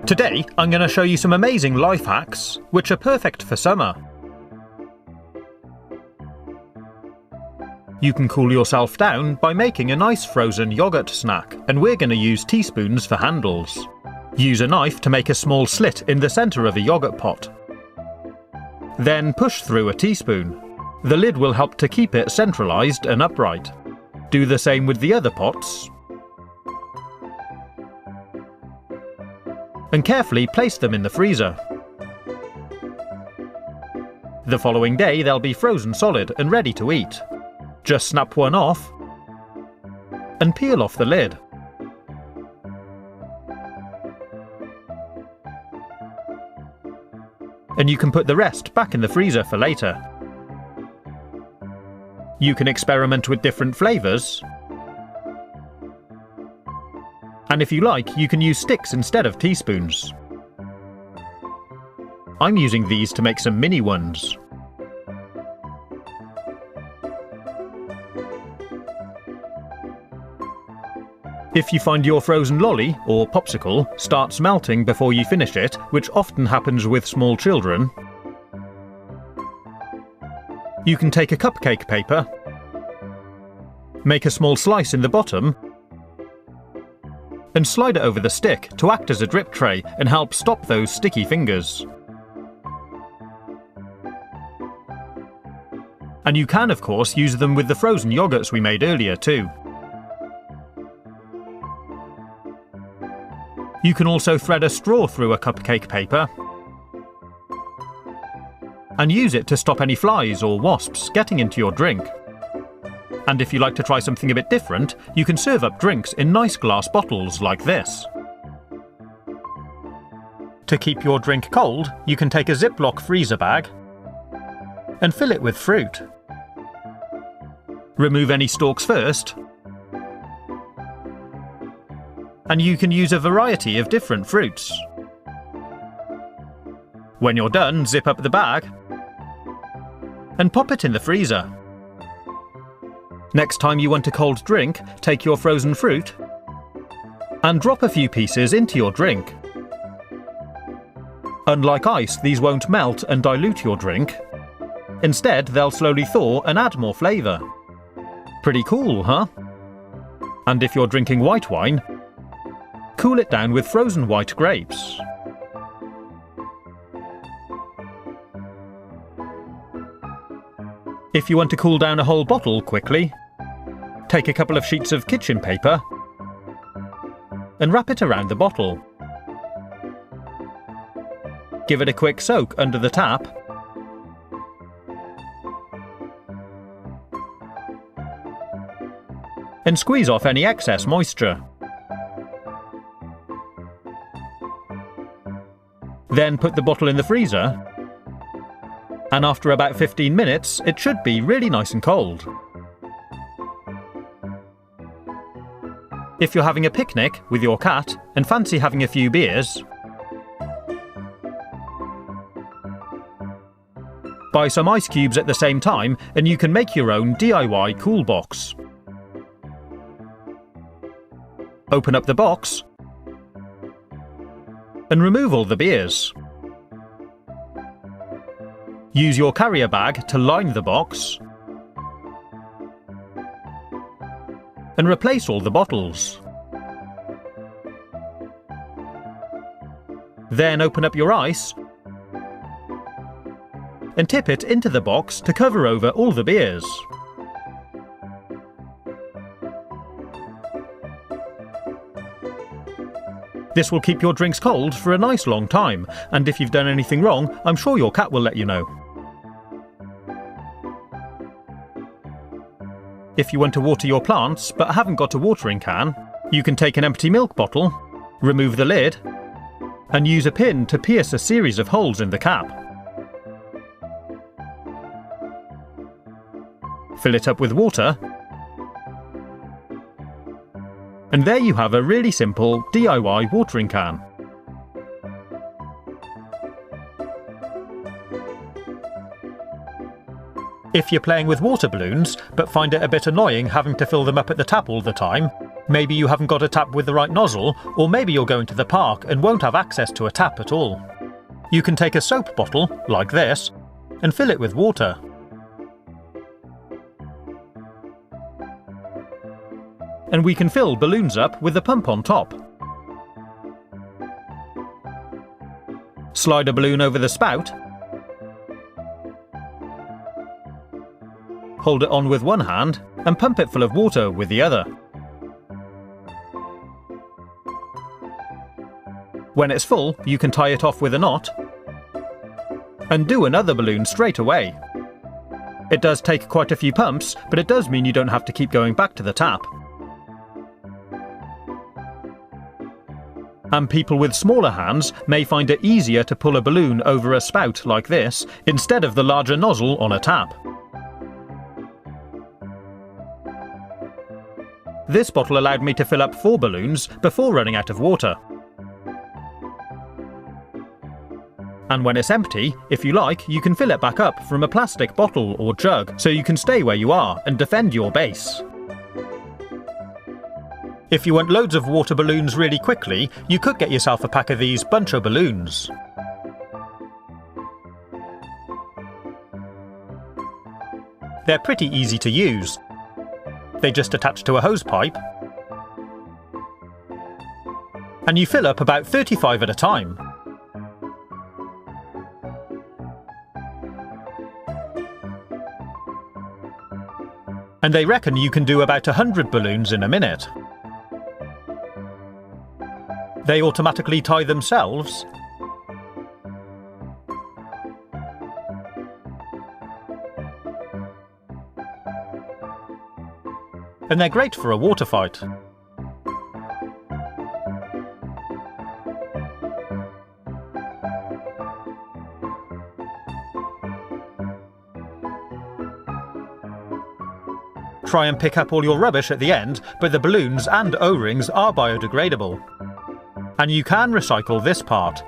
Today, I'm going to show you some amazing life hacks, which are perfect for summer. You can cool yourself down by making a nice frozen yoghurt snack, and we're going to use teaspoons for handles. Use a knife to make a small slit in the centre of a yoghurt pot. Then push through a teaspoon. The lid will help to keep it centralised and upright. Do the same with the other pots. And carefully place them in the freezer. The following day they'll be frozen solid and ready to eat. Just snap one off and peel off the lid. And you can put the rest back in the freezer for later. You can experiment with different flavours. And if you like, you can use sticks instead of teaspoons. I'm using these to make some mini ones. If you find your frozen lolly, or popsicle, starts melting before you finish it, which often happens with small children, you can take a cupcake paper, make a small slice in the bottom, and slide it over the stick to act as a drip tray and help stop those sticky fingers. And you can, of course, use them with the frozen yogurts we made earlier too. You can also thread a straw through a cupcake paper and use it to stop any flies or wasps getting into your drink. And if you like to try something a bit different, you can serve up drinks in nice glass bottles like this. To keep your drink cold, you can take a Ziploc freezer bag and fill it with fruit. Remove any stalks first, and you can use a variety of different fruits. When you're done, zip up the bag and pop it in the freezer. Next time you want a cold drink, take your frozen fruit and drop a few pieces into your drink. Unlike ice, these won't melt and dilute your drink. Instead, they'll slowly thaw and add more flavour. Pretty cool, huh? And if you're drinking white wine, cool it down with frozen white grapes. If you want to cool down a whole bottle quickly, take a couple of sheets of kitchen paper and wrap it around the bottle. Give it a quick soak under the tap and squeeze off any excess moisture. Then put the bottle in the freezer, and after about 15 minutes it should be really nice and cold. If you're having a picnic with your cat and fancy having a few beers, buy some ice cubes at the same time and you can make your own DIY cool box. Open up the box and remove all the beers. Use your carrier bag to line the box and replace all the bottles. Then open up your ice and tip it into the box to cover over all the beers. This will keep your drinks cold for a nice long time, and if you've done anything wrong, I'm sure your cat will let you know. If you want to water your plants but haven't got a watering can, you can take an empty milk bottle, remove the lid, and use a pin to pierce a series of holes in the cap. Fill it up with water, and there you have a really simple DIY watering can. If you're playing with water balloons, but find it a bit annoying having to fill them up at the tap all the time, Maybe you haven't got a tap with the right nozzle, or maybe you're going to the park and won't have access to a tap at all. You can take a soap bottle, like this, and fill it with water. And we can fill balloons up with the pump on top. Slide a balloon over the spout. Hold it on with one hand and pump it full of water with the other. When it's full, you can tie it off with a knot and do another balloon straight away. It does take quite a few pumps, but it does mean you don't have to keep going back to the tap. And people with smaller hands may find it easier to pull a balloon over a spout like this instead of the larger nozzle on a tap. This bottle allowed me to fill up 4 balloons before running out of water. And when it's empty, if you like, you can fill it back up from a plastic bottle or jug so you can stay where you are and defend your base. If you want loads of water balloons really quickly, you could get yourself a pack of these Buncho balloons. They're pretty easy to use. They just attach to a hose pipe, and you fill up about 35 at a time. And they reckon you can do about 100 balloons in a minute. They automatically tie themselves. And they're great for a water fight. Try and pick up all your rubbish at the end, but the balloons and O-rings are biodegradable. And you can recycle this part.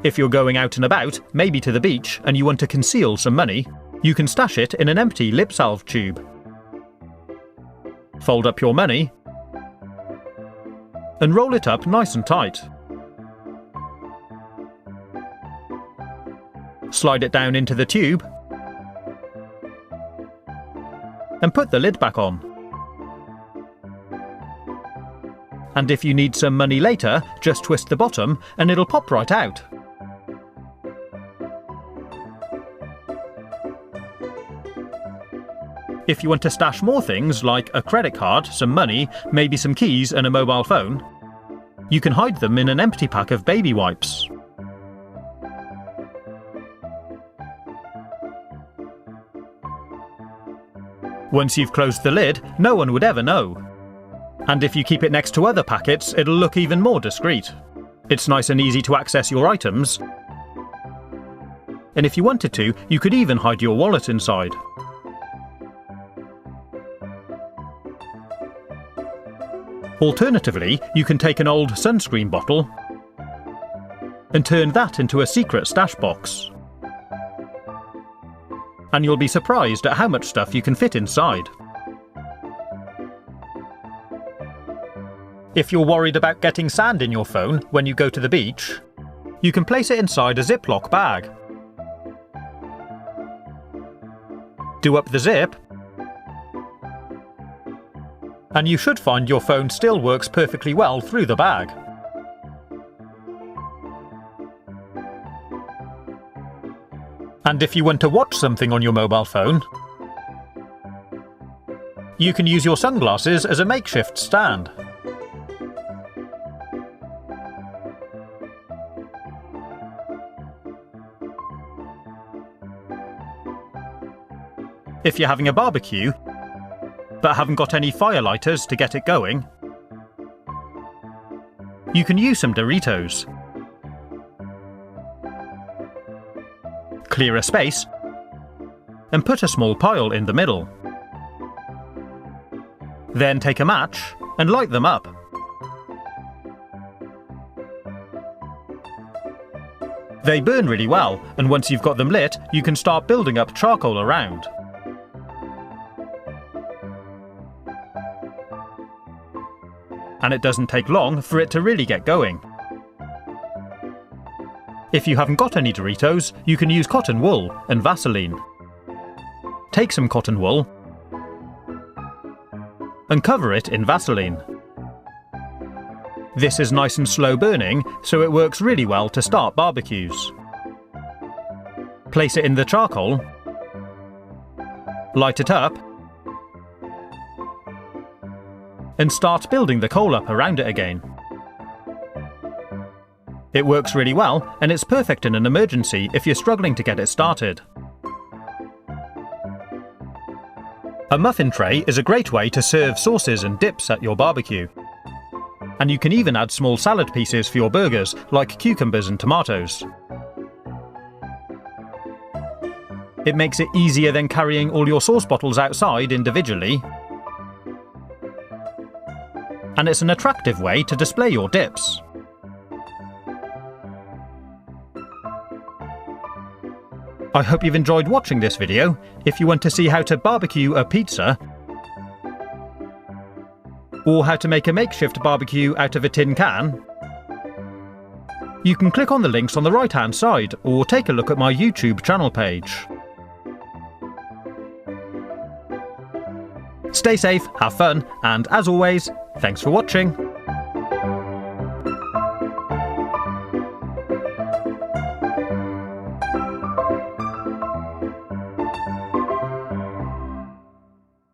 If you're going out and about, maybe to the beach, and you want to conceal some money, you can stash it in an empty lip salve tube. Fold up your money and roll it up nice and tight. Slide it down into the tube and put the lid back on. And if you need some money later, just twist the bottom and it'll pop right out. If you want to stash more things like a credit card, some money, maybe some keys and a mobile phone, you can hide them in an empty pack of baby wipes. Once you've closed the lid, no one would ever know. And if you keep it next to other packets, it'll look even more discreet. It's nice and easy to access your items. And if you wanted to, you could even hide your wallet inside. Alternatively, you can take an old sunscreen bottle and turn that into a secret stash box. And you'll be surprised at how much stuff you can fit inside. If you're worried about getting sand in your phone when you go to the beach, you can place it inside a Ziploc bag. Do up the zip, and you should find your phone still works perfectly well through the bag. And if you want to watch something on your mobile phone, you can use your sunglasses as a makeshift stand. If you're having a barbecue, but haven't got any firelighters to get it going, you can use some Doritos. Clear a space and put a small pile in the middle. Then take a match and light them up. They burn really well, and once you've got them lit, you can start building up charcoal around. and it doesn't take long for it to really get going. If you haven't got any Doritos, you can use cotton wool and Vaseline. Take some cotton wool and cover it in Vaseline. This is nice and slow burning, so it works really well to start barbecues. Place it in the charcoal, light it up, and start building the coal up around it again. It works really well, and it's perfect in an emergency if you're struggling to get it started. A muffin tray is a great way to serve sauces and dips at your barbecue. And you can even add small salad pieces for your burgers, like cucumbers and tomatoes. It makes it easier than carrying all your sauce bottles outside individually. And it's an attractive way to display your dips. I hope you've enjoyed watching this video. If you want to see how to barbecue a pizza, or how to make a makeshift barbecue out of a tin can, you can click on the links on the right-hand side, or take a look at my YouTube channel page. Stay safe, have fun, and as always, thanks for watching.